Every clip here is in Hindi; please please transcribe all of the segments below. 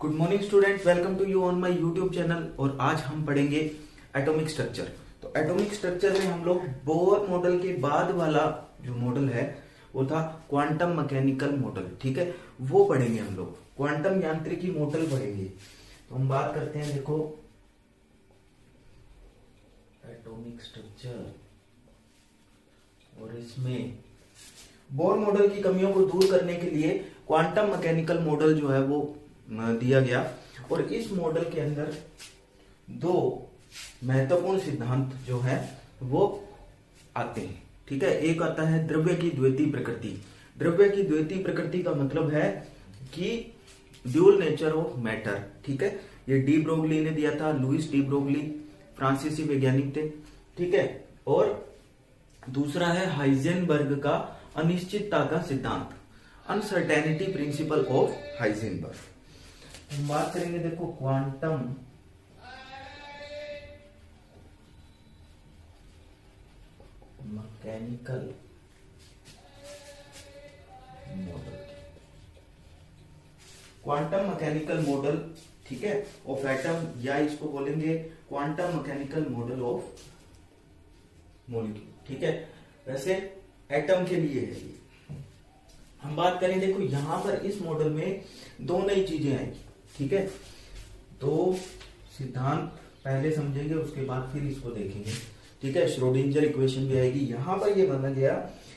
Good morning students, welcome to you on my YouTube channel. और आज हम पढ़ेंगे एटॉमिक स्ट्रक्चर। तो एटॉमिक स्ट्रक्चर में हम लोग बोर मॉडल के बाद वाला जो मॉडल है वो था क्वांटम मैकेनिकल मॉडल। ठीक है, वो पढ़ेंगे हम लोग, क्वांटम यांत्रिकी मॉडल पढ़ेंगे। तो हम बात करते हैं, देखो एटॉमिक स्ट्रक्चर, और इसमें बोर मॉडल की कमियों को दूर करने के लिए क्वांटम मैकेनिकल मॉडल जो है वो दिया गया। और इस मॉडल के अंदर दो महत्वपूर्ण सिद्धांत जो है वो आते हैं। ठीक है, एक आता है द्रव्य की द्वितीय प्रकृति। द्रव्य की द्वितीय प्रकृति का मतलब है कि ड्यूल नेचर ऑफ मैटर। ठीक है, ये डी ब्रोगली ने दिया था, लुइस डी ब्रोगली फ्रांसीसी वैज्ञानिक थे। ठीक है, और दूसरा है हाइजेनबर्ग का अनिश्चितता का सिद्धांत, अनसर्टेनिटी प्रिंसिपल ऑफ हाइजेनबर्ग। हम बात करेंगे, देखो quantum mechanical model, quantum mechanical model, ठीक है, ऑफ एटम, या इसको बोलेंगे quantum mechanical model of molecule. ठीक है, वैसे एटम के लिए है ये। हम बात करें, देखो यहां पर इस मॉडल में दो नई चीजें आएंगी। ठीक है, तो सिद्धांत पहले समझेंगे, उसके बाद फिर इसको देखेंगे। ठीक है, श्रोडिंजर इक्वेशन भी आएगी। यहां पर ये माना गया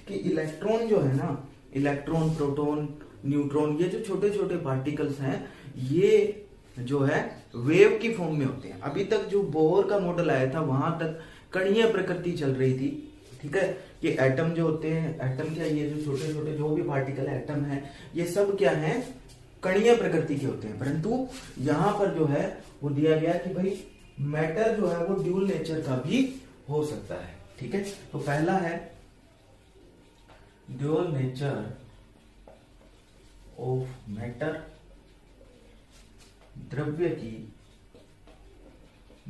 कि इलेक्ट्रॉन जो है ना, इलेक्ट्रॉन, प्रोटॉन, न्यूट्रॉन, ये जो छोटे छोटे पार्टिकल्स हैं, ये जो है वेव की फॉर्म में होते हैं। अभी तक जो बोहर का मॉडल आया था वहां तक कणीय प्रकृति चल रही थी। ठीक है, ये एटम जो होते हैं, एटम क्या, ये जो छोटे छोटे जो भी पार्टिकल है, एटम है, ये सब क्या है, कणीय प्रकृति के होते हैं। परंतु यहां पर जो है वो दिया गया कि भाई मैटर जो है वो ड्यूल नेचर का भी हो सकता है। ठीक है, तो पहला है ड्यूल नेचर ऑफ मैटर, द्रव्य की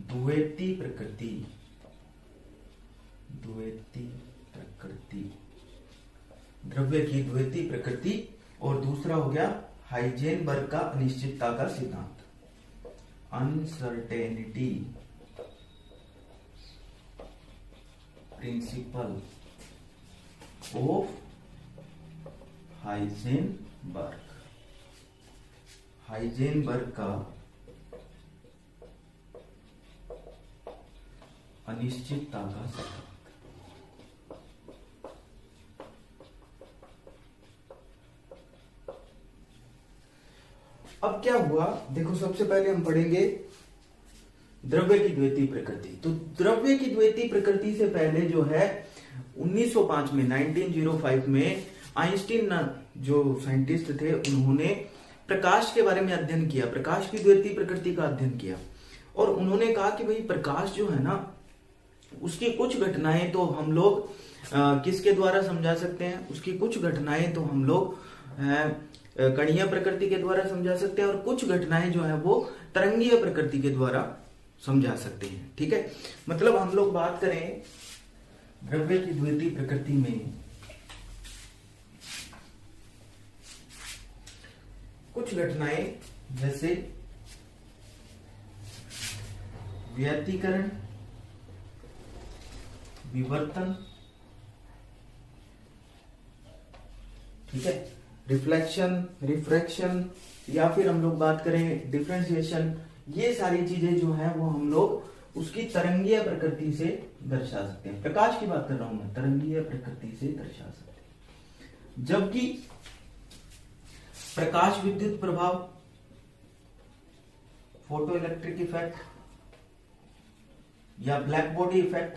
द्वैती प्रकृति, द्रव्य की द्वैती प्रकृति। और दूसरा हो गया हाइजेनबर्ग का अनिश्चितता का सिद्धांत, uncertainty principle of Heisenberg, Heisenberg का अनिश्चितता का सिद्धांत। अब क्या हुआ, देखो सबसे पहले हम पढ़ेंगे द्रव्य की द्वैती प्रकृति। तो द्रव्य की द्वैती प्रकृति से पहले जो है 1905 में, 1905 में आइंस्टीन जो साइंटिस्ट थे, उन्होंने प्रकाश के बारे में अध्ययन किया, प्रकाश की द्वैती प्रकृति का अध्ययन किया। और उन्होंने कहा कि भाई प्रकाश जो है ना, उसकी कुछ घटनाएं तो हम लोग किसके द्वारा समझा सकते हैं, उसकी कुछ घटनाएं तो हम लोग कणीय प्रकृति के द्वारा समझा सकते हैं, और कुछ घटनाएं जो है वो तरंगीय प्रकृति के द्वारा समझा सकते हैं। ठीक है, मतलब हम लोग बात करें द्रव्य की द्वैती प्रकृति में कुछ घटनाएं जैसे व्यतिकरण, विवर्तन, ठीक है, रिफ्लेक्शन, रिफ्रैक्शन, या फिर हम लोग बात करें डिफरेंशिएशन, ये सारी चीजें जो है वो हम लोग उसकी तरंगीय प्रकृति से दर्शा सकते हैं। प्रकाश की बात कर रहा हूं मैं, तरंगीय प्रकृति से दर्शा सकते हैं। जबकि प्रकाश विद्युत प्रभाव, फोटो इलेक्ट्रिक इफेक्ट या ब्लैक बॉडी इफेक्ट,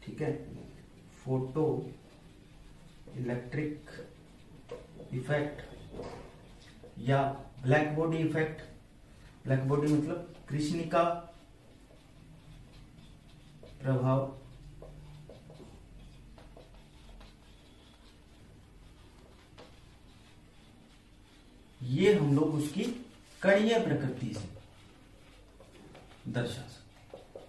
ठीक है, फोटो इलेक्ट्रिक इफेक्ट या black body effect, black body मतलब कृष्णिका प्रभाव, ये हम लोग उसकी कणीय प्रकृति से दर्शा सकते हैं।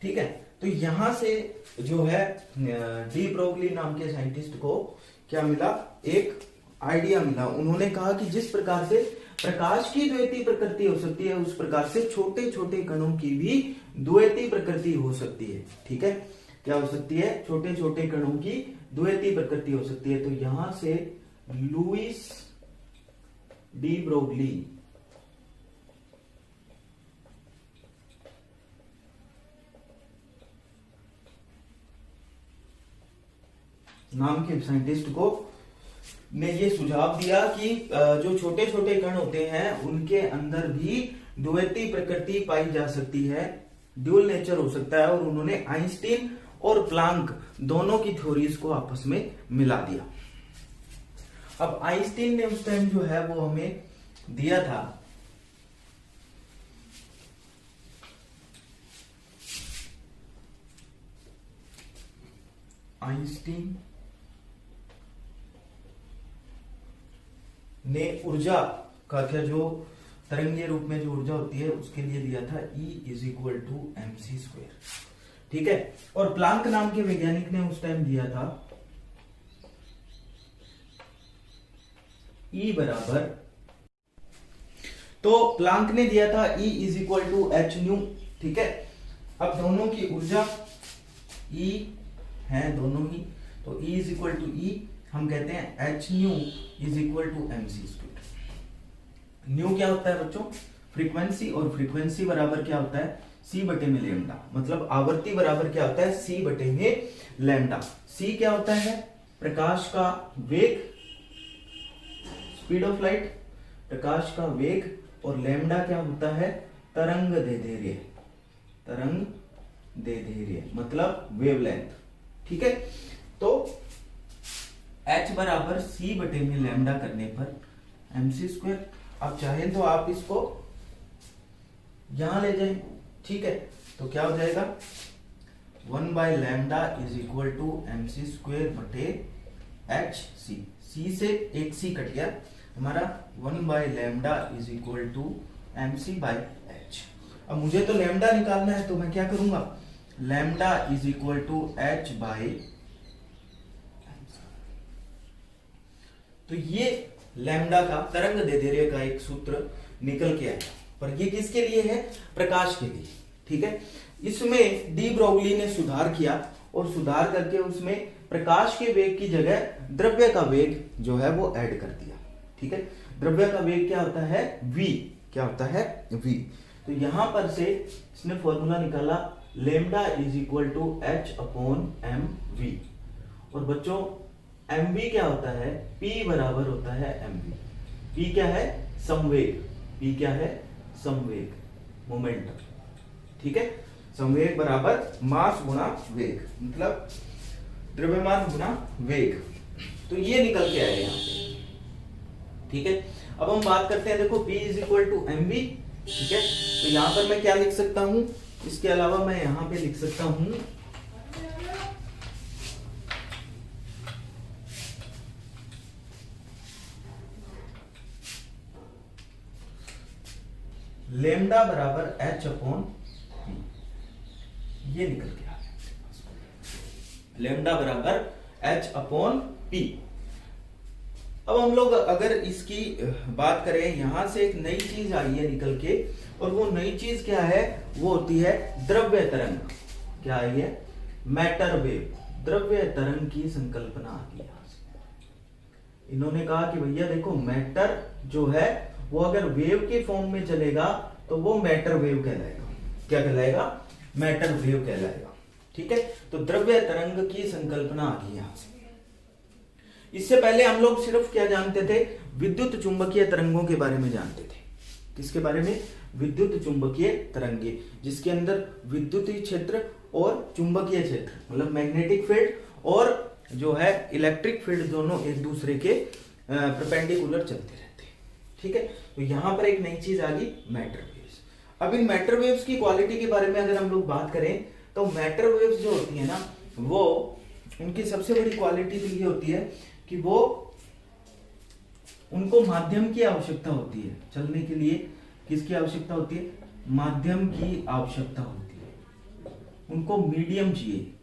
ठीक है, तो यहां से जो है डी ब्रोगली नाम के साइंटिस्ट को क्या मिला, एक आइडिया मिला। उन्होंने कहा कि जिस प्रकार से प्रकाश की द्वैतीय प्रकृति हो सकती है, उस प्रकार से छोटे छोटे कणों की भी द्वैतीय प्रकृति हो सकती है। ठीक है, क्या हो सकती है? छोटे छोटे कणों की द्वैतीय प्रकृति हो सकती है। तो यहां से लुईस डी ब्रोगली नाम के साइंटिस्ट को ने ये सुझाव दिया कि जो छोटे छोटे कण होते हैं उनके अंदर भी द्वैतीय प्रकृति पाई जा सकती है, ड्यूल नेचर हो सकता है। और उन्होंने आइंस्टीन और प्लांक दोनों की थ्योरीज को आपस में मिला दिया। अब आइंस्टीन ने उस टाइम जो है वो हमें दिया था आइंस्टीन ने ऊर्जा का क्या, जो तरंगीय रूप में जो ऊर्जा होती है उसके लिए दिया था E=mc²। ठीक है, और प्लांक नाम के वैज्ञानिक ने उस टाइम दिया था E बराबर, तो प्लांक ने दिया था E=hν। ठीक है, अब दोनों की ऊर्जा E है दोनों ही, तो E हम कहते हैं hν=mc²। न्यू क्या होता है बच्चों? फ्रीक्वेंसी, और फ्रीक्वेंसी बराबर क्या होता है? c बटे में लैम्डा। मतलब आवर्ती बराबर क्या होता है? c बटे में लैम्डा। c क्या होता है? प्रकाश का वेग, स्पीड ऑफ लाइट, प्रकाश का वेग, और लैम्डा क्या होता है? तरंग दैर्ध्य, तरंग दैर्ध्य मतलब वेवलेंथ। ठीक है, तो h बराबर c बटे में लैम्डा करने पर mc²। अब चाहे तो आप इसको यहां ले जाएं। ठीक है, तो क्या हो जाएगा? 1/λ=mc² बटे hc। c से एक c कट गया, हमारा 1/λ=mc/h। अब मुझे तो लैम्डा निकालना है, तो मैं क्या करूंगा? λ=h/, तो ये लैम्डा का तरंग दैर्ध्य का एक सूत्र निकल के आया, पर ये किसके लिए है? प्रकाश के लिए। ठीक है, इसमें डी ब्रोगली ने सुधार किया, और सुधार करके उसमें प्रकाश के वेग की जगह द्रव्य का वेग जो है वो ऐड कर दिया। ठीक है, द्रव्य का वेग क्या होता है? v। क्या होता है? v। तो यहां पर से इसने फॉर्मूला निकाला λ=h/mv। और बच्चों mv क्या होता है? p बराबर होता है mv। p क्या है? संवेग। p क्या है? संवेग, मोमेंटम। ठीक है, संवेग बराबर मास गुणा वेग, मतलब द्रव्यमान गुणा वेग। तो ये निकल के आएगा यहाँ पे। ठीक है, अब हम बात करते हैं, देखो P=mv। ठीक है, तो यहां पर मैं क्या लिख सकता हूं? इसके अलावा मैं यहां पे लिख सकता हूं लैम्डा बराबर h/p। ये निकल के आ गया, लैम्डा बराबर h/p। अब हम लोग अगर इसकी बात करें, यहां से एक नई चीज आई है निकल के, और वो नई चीज क्या है? वो होती है द्रव्य तरंग। क्या आई है? मैटर वेव, द्रव्य तरंग की संकल्पना आती है। इन्होंने कहा कि भैया देखो, मैटर जो है वो अगर वेव के फॉर्म में चलेगा तो वो मैटर वेव कहलाएगा। क्या कहलाएगा? मैटर वेव कहलाएगा। ठीक है, तो द्रव्य तरंग की संकल्पना आ गई यहां से। इससे पहले हम लोग सिर्फ क्या जानते थे? विद्युत चुंबकीय तरंगों के बारे में जानते थे। किसके बारे में? विद्युत चुंबकीय तरंगे, जिसके अंदर विद्युतीय क्षेत्र और चुंबकीय क्षेत्र, मतलब मैग्नेटिक फील्ड और जो है इलेक्ट्रिक फील्ड, दोनों एक दूसरे के परपेंडिकुलर चलते रहते हैं। ठीक है, तो यहां पर एक नई चीज आ गई, मैटर वेव्स। अब इन मैटर वेव्स की क्वालिटी के बारे में अगर हम लोग बात करें, तो मैटर वेव्स जो होती है ना, वो उनकी सबसे बड़ी क्वालिटी तो ये होती है कि वो, उनको माध्यम की आवश्यकता होती है चलने के लिए। किसकी आवश्यकता होती है? माध्यम की आवश्यकता होती है। उनको मीडियम चाहिए।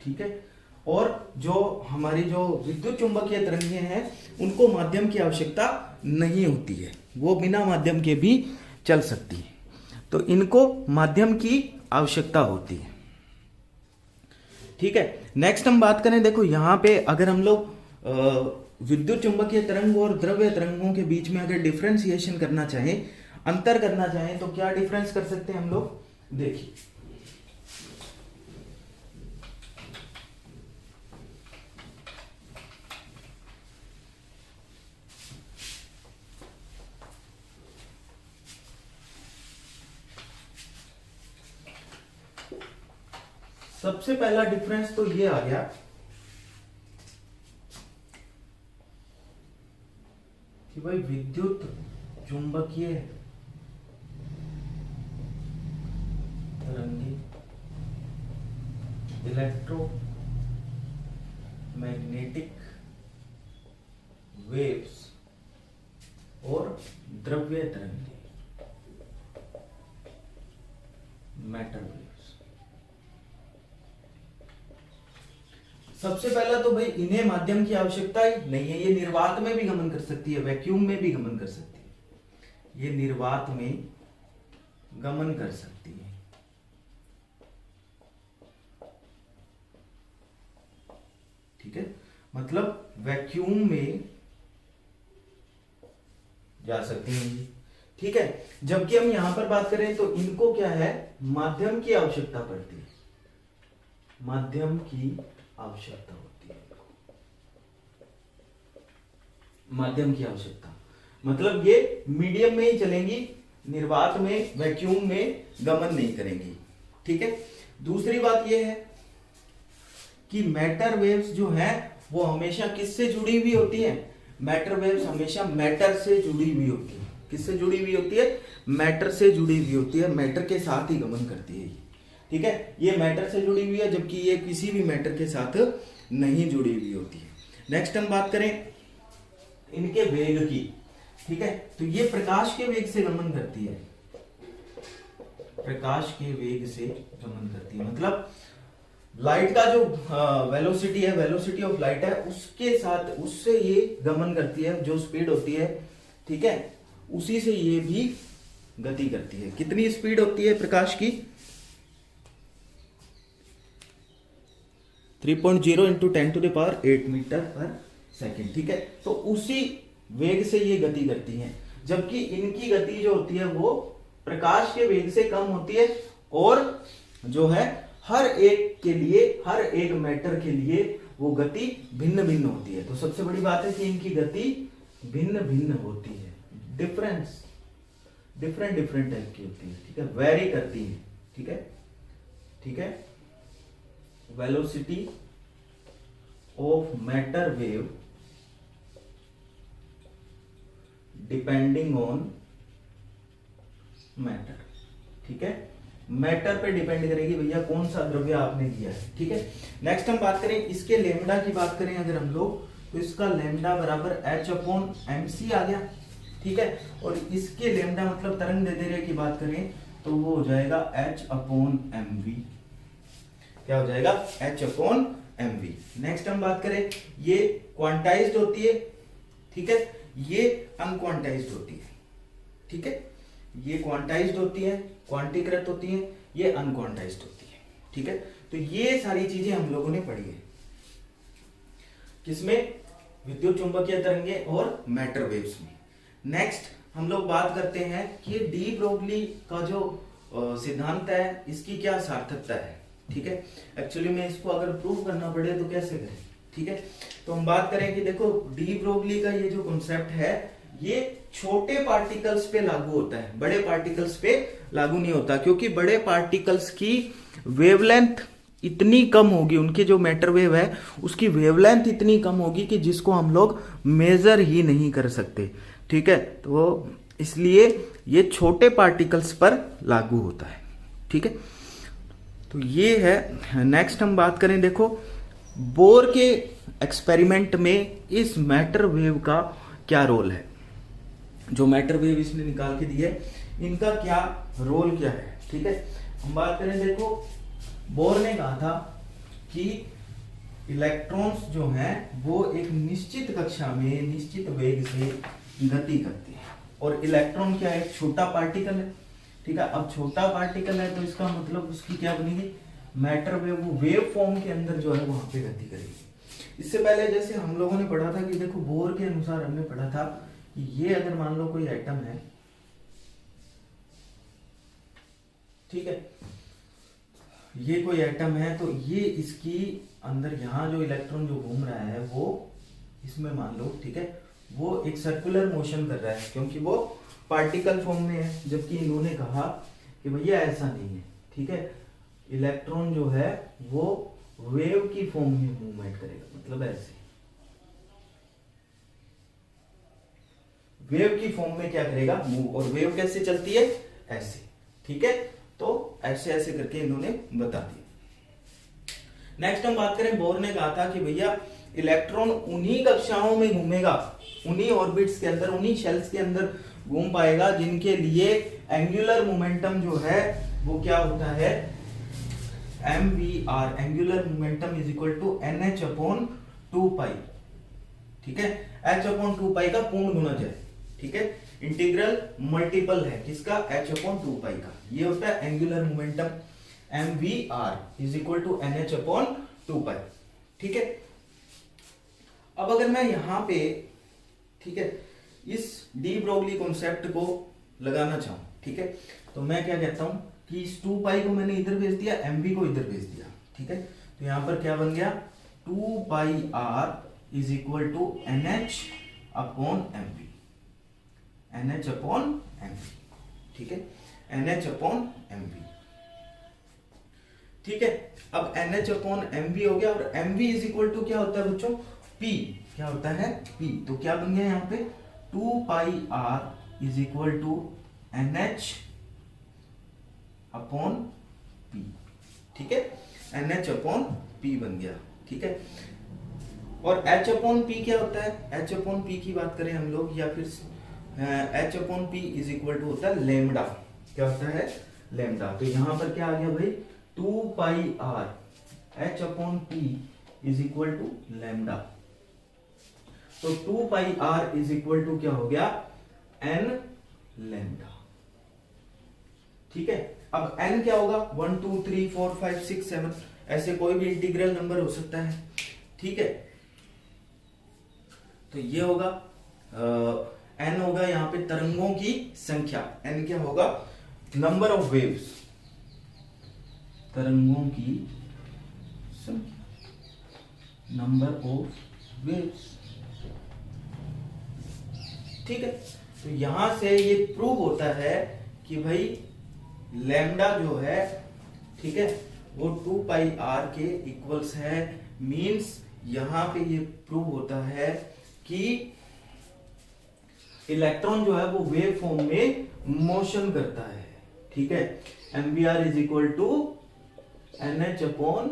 ठीक है, और जो हमारी जो विद्युत चुंबकीय तरंगें हैं उनको माध्यम की आवश्यकता नहीं होती है, वो बिना माध्यम के भी चल सकती है, तो इनको माध्यम की आवश्यकता होती है। ठीक है, नेक्स्ट हम बात करें, देखो यहां पे अगर हम लोग विद्युत चुंबकीय तरंग और द्रव्य तरंगों के बीच में अगर डिफरेंशिएशन करना चाहें, अंतर करना चाहें, तो क्या डिफरेंस कर सकते हैं हम लोग, देखिए सबसे पहला डिफरेंस तो ये आ गया कि भाई विद्युत चुंबकीय तरंगे इलेक्ट्रोमैग्नेटिक वेव्स और द्रव्य तरंगे मैटर वेव्स। सबसे पहला तो भाई इन्हें माध्यम की आवश्यकता ही नहीं है, ये निर्वात में भी गमन कर सकती है, वैक्यूम में भी गमन कर सकती है, ये निर्वात में गमन कर सकती है। ठीक है, मतलब वैक्यूम में जा सकती हैं। ठीक है, जबकि हम यहां पर बात करें तो इनको क्या है, माध्यम की आवश्यकता पड़ती है, माध्यम की आवश्यकता होती है, माध्यम की आवश्यकता, मतलब ये मीडियम में ही चलेंगी, निर्वात में वैक्यूम में गमन नहीं करेंगी। ठीक है, दूसरी बात यह है कि मैटर वेव्स जो है वो हमेशा किससे जुड़ी हुई होती है, मैटर वेव्स हमेशा मैटर से जुड़ी हुई होती है। किससे जुड़ी हुई होती है, मैटर से जुड़ी हुई होती है, मैटर के साथ ही गमन करती है। ठीक है, ये मैटर से जुड़ी हुई है, जबकि ये किसी भी मैटर के साथ नहीं जुड़ी हुई होती है। नेक्स्ट हम बात करें इनके वेग की। ठीक है, तो ये प्रकाश के वेग से गमन करती है, प्रकाश के वेग से गमन करती है, मतलब लाइट का जो वेलोसिटी है, वेलोसिटी ऑफ लाइट है, उसके साथ उससे ये गमन करती है, जो स्पीड होती है, ठीक है, उसी से ये भी गति करती है। कितनी स्पीड होती है प्रकाश की, 3.0 इंटू 10⁸ मीटर पर सेकेंड। ठीक है, तो उसी वेग से ये गति करती हैं, जबकि इनकी गति जो होती है वो प्रकाश के वेग से कम होती है, और जो है हर एक के लिए, हर एक मैटर के लिए वो गति भिन्न भिन्न होती है। तो सबसे बड़ी बात है कि इनकी गति भिन्न भिन्न होती है, डिफरेंट टाइप की होती है। ठीक है, वेरी करती है। ठीक है, ठीक है, velocity of matter wave depending on matter. ठीक है, मैटर पे डिपेंड करेगी भैया कौन सा द्रव्य आपने दिया है। ठीक है, नेक्स्ट हम बात करें इसके लेमडा की बात करें अगर हम लोग, तो इसका लेमडा बराबर h/mc आ गया। ठीक है, और इसके लेमडा मतलब तरंग दैर्ध्य की बात करें तो वो हो जाएगा h/mv। क्या हो जाएगा, h/mv। नेक्स्ट हम बात करें, ये क्वांटाइज्ड होती है, ठीक है, ये अनक्वांटाइज्ड होती है। ठीक है, ये क्वांटाइज्ड होती है, क्वांटीकृत होती है, ये अनक्वांटाइज्ड होती है। ठीक है, तो ये सारी चीजें हम लोगों ने पढ़ी है किसमें, विद्युत चुंबकीय तरंगे और मैटर वेव्स में। नेक्स्ट हम लोग बात करते हैं कि डी ब्रोगली का जो सिद्धांत है इसकी क्या सार्थकता है। ठीक है, एक्चुअली में इसको अगर प्रूव करना पड़े तो कैसे करें। ठीक है, तो हम बात करें कि देखो डी ब्रोगली का ये जो कॉन्सेप्ट है ये छोटे पार्टिकल्स पे लागू होता है, बड़े पार्टिकल्स पे लागू नहीं होता, क्योंकि बड़े पार्टिकल्स की वेवलेंथ इतनी कम होगी, उनकी जो मैटर वेव है उसकी वेवलेंथ इतनी कम होगी कि जिसको हम लोग मेजर ही नहीं कर सकते। ठीक है, तो इसलिए ये छोटे पार्टिकल्स पर लागू होता है। ठीक है, तो ये है। नेक्स्ट हम बात करें, देखो बोर के एक्सपेरिमेंट में इस मैटर वेव का क्या रोल है, जो मैटर वेव इसने निकाल के दी है इनका क्या रोल क्या है। ठीक है, हम बात करें, देखो बोर ने कहा था कि इलेक्ट्रॉन्स जो हैं वो एक निश्चित कक्षा में निश्चित वेग से गति करते हैं। और इलेक्ट्रॉन क्या है, एक छोटा पार्टिकल है, ठीक है। अब छोटा पार्टिकल है तो इसका मतलब उसकी क्या बनेगी, मैटर वेव, वो वेव फॉर्म के अंदर जो है वहां पे गति करेगी। इससे पहले जैसे हम लोगों ने पढ़ा था कि देखो बोर के अनुसार हमने पढ़ा था कि ये अगर मान लो कोई एटम है, ठीक है, ये कोई एटम है तो ये इसकी अंदर यहाँ जो इलेक्ट्रॉन जो घूम रहा है वो इसमें मान लो, ठीक है, वो एक सर्कुलर मोशन कर रहा है क्योंकि वो पार्टिकल फॉर्म में है। जबकि इन्होंने कहा कि भैया ऐसा नहीं है, ठीक है, इलेक्ट्रॉन जो है वो वेव की फॉर्म में मूवमेंट करेगा, मतलब ऐसे वेव की फॉर्म में क्या करेगा, मूव। और वेव कैसे चलती है, ऐसे, ठीक है। तो ऐसे ऐसे करके इन्होंने बता दिया। नेक्स्ट हम बात करें, बोर ने कहा था कि भैया इलेक्ट्रॉन उन्हीं कक्षाओं में घूमेगा, उन्हीं ऑर्बिट्स के अंदर, उन्हीं शेल्स के अंदर घूम पाएगा जिनके लिए एंगुलर मोमेंटम जो है वो क्या होता है, mvr, angular momentum is equal to nh upon 2 pi, ठीक है। h अपॉन 2 पाई का पूर्ण गुणज है, ठीक है, इंटीग्रल मल्टीपल है किसका, h अपॉन 2 पाई का। ये होता है angular momentum, mvr is equal to nh upon 2 pi, ठीक है। अब अगर मैं यहां पे, ठीक है, इस डी ब्रोगली कॉन्सेप्ट को लगाना चाहूं, ठीक है, तो मैं क्या कहता हूं कि इस 2 पाई को मैंने इधर भेज दिया, mv को इधर भेज दिया, ठीक है। तो यहां पर क्या बन गया, 2 pi r is equal to nh upon mv, nh upon mv, ठीक है, nh अपॉन mv, ठीक है। अब nh अपॉन mv हो गया और mv इज इक्वल टू क्या होता है बच्चों, p, क्या होता है p। तो क्या बन गया यहाँ पे, 2 pi r is equal to nh upon p, ठीक है, nh अपॉन p बन गया, ठीक है। और h अपॉन p क्या होता है, h अपॉन p की बात करें हम लोग, या फिर h upon p is equal to होता है लेमडा, क्या होता है, लेमडा। तो यहां पर क्या आ गया भाई, 2 pi r h upon p is equal to lambda. तो 2 pi r is equal to क्या हो गया, n लेमडा, ठीक है। अब n क्या होगा, 1 2 3 4 5 6 7, ऐसे कोई भी इंटीग्रल नंबर हो सकता है, ठीक है। तो ये होगा n होगा यहाँ पे तरंगों की संख्या, n क्या होगा, नंबर ऑफ वेव्स, तरंगों की संख्या, नंबर ऑफ वेव्स, ठीक है। तो यहां से ये प्रूव होता है कि भाई लैम्डा जो है, ठीक है, वो 2 पाई r के इक्वल्स है। मींस यहां पे ये प्रूव होता है कि इलेक्ट्रॉन जो है वो वेव फॉर्म में मोशन करता है, ठीक है। mvr is equal to nh upon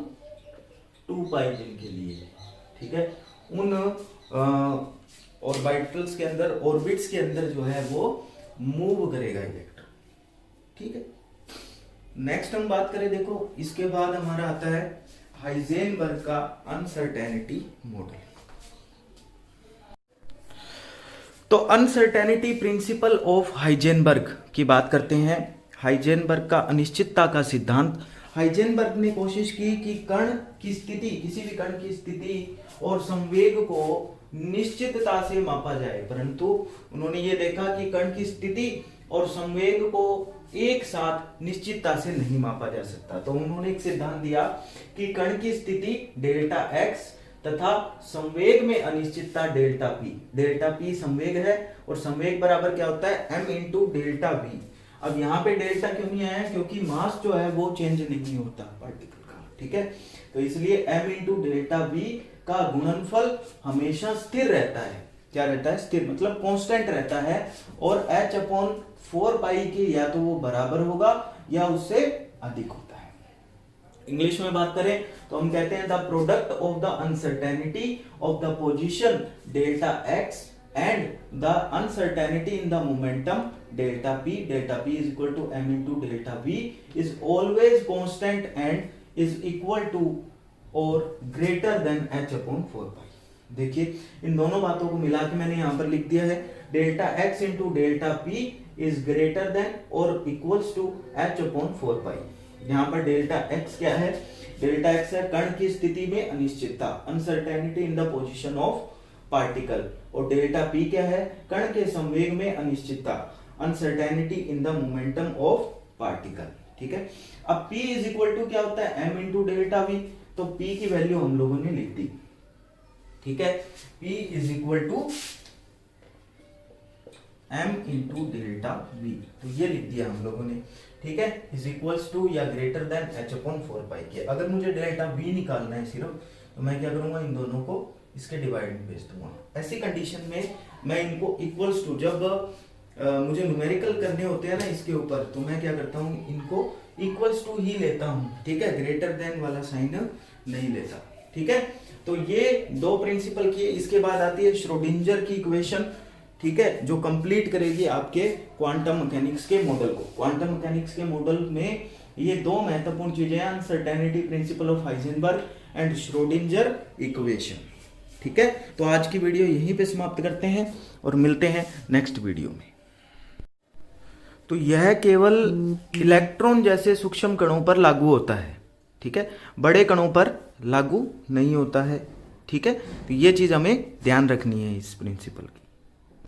2 pi जिनके लिए, ठीक है, उन ऑर्बिटल्स के अंदर, ऑर्बिट्स के अंदर जो है वो मूव करेगा इलेक्ट्रॉन, ठीक है। नेक्स्ट हम बात करें, देखो इसके बाद हमारा आता है हाइजेनबर्ग का अनसर्टेनिटी मॉडल। तो अनसर्टेनिटी प्रिंसिपल ऑफ हाइजेनबर्ग की बात करते हैं। हाइजेनबर्ग का अनिश्चितता का सिद्धांत। हाइजेनबर्ग ने कोशिश की कि कण की स्थिति, किसी भी कण की स्थिति और संवेग को निश्चितता से मापा जाए, परंतु उन्होंने ये देखा कि कण की स्थिति और संवेग को एक साथ निश्चितता से नहीं मापा जा सकता। तो उन्होंने एक सिद्धांत दिया कि कण की स्थिति डेल्टा एक्स तथा संवेग में अनिश्चितता डेल्टा पी। डेल्टा पी संवेग है और संवेग बराबर क्या होता है, m इंटू डेल्टा वी। अब यहाँ पे डेल्टा क्यों नहीं आया, क्योंकि मास जो है वो चेंज नहीं होता पार्टिकल का, ठीक है। तो इसलिए m इंटू डेल्टा वी का गुणनफल हमेशा स्थिर रहता है। क्या रहता है, स्थिर, मतलब कांस्टेंट रहता है। और h अपॉन 4 पाई के या तो वो बराबर होगा या उससे अधिक होता है। इंग्लिश में बात करें तो हम कहते हैं the product of the uncertainty of the position delta X and the uncertainty in the momentum delta P is equal to m into delta V is always constant and is equal to और ग्रेटर देन h/4 देखिए इन दोनों बातों को मिला के मैंने यहां पर लिख दिया है delta x into delta p is greater than और इक्वल्स टू h/4 यहां पर डेल्टा x क्या है, डेल्टा x है कण की स्थिति में अनिश्चितता, uncertainty in the position of particle, और डेल्टा p क्या है, कण के संवेग में अनिश्चितता, uncertainty in the momentum of particle. ठीक है, अब p इज इक्वल टू क्या होता है m इंटू डेल्टा v, तो p की वैल्यू हम लोगों ने लिख दी। ठीक है, p is equal to m into delta v, तो ये लिख दिया हम लोगों ने। ठीक है, इज इक्वल्स टू या ग्रेटर देन h/4 के। अगर मुझे डेल्टा v निकालना है सिर्फ, तो मैं क्या करूंगा, इन दोनों को इसके डिवाइड में भेज दूंगा। ऐसी कंडीशन में मैं इनको इक्वल्स टू, जब मुझे न्यूमेरिकल करने होते हैं ना इसके ऊपर, तो मैं क्या करता हूँ, इनको इक्वल्स टू ही लेता हूँ। ठीक है, ग्रेटर देन वाला साइन नहीं लेता। ठीक है, तो ये दो प्रिंसिपल की। इसके बाद आती है श्रोडिंजर की इक्वेशन। ठीक है, जो कंप्लीट करेगी आपके क्वांटम मैकेनिक्स के मॉडल को। क्वांटम मैकेनिक्स के मॉडल में ये दो महत्वपूर्ण चीजें हैं, uncertainty principle of Heisenberg and Schrödinger equation. ठीक है, तो आज की वीडियो यहीं पे समाप्त करते हैं और मिलते हैं नेक्स्ट वीडियो में। तो यह केवल इलेक्ट्रॉन जैसे सूक्ष्म कणों पर लागू होता है। ठीक है, बड़े कणों पर लागू नहीं होता है। ठीक है, तो ये चीज हमें ध्यान रखनी है इस प्रिंसिपल की।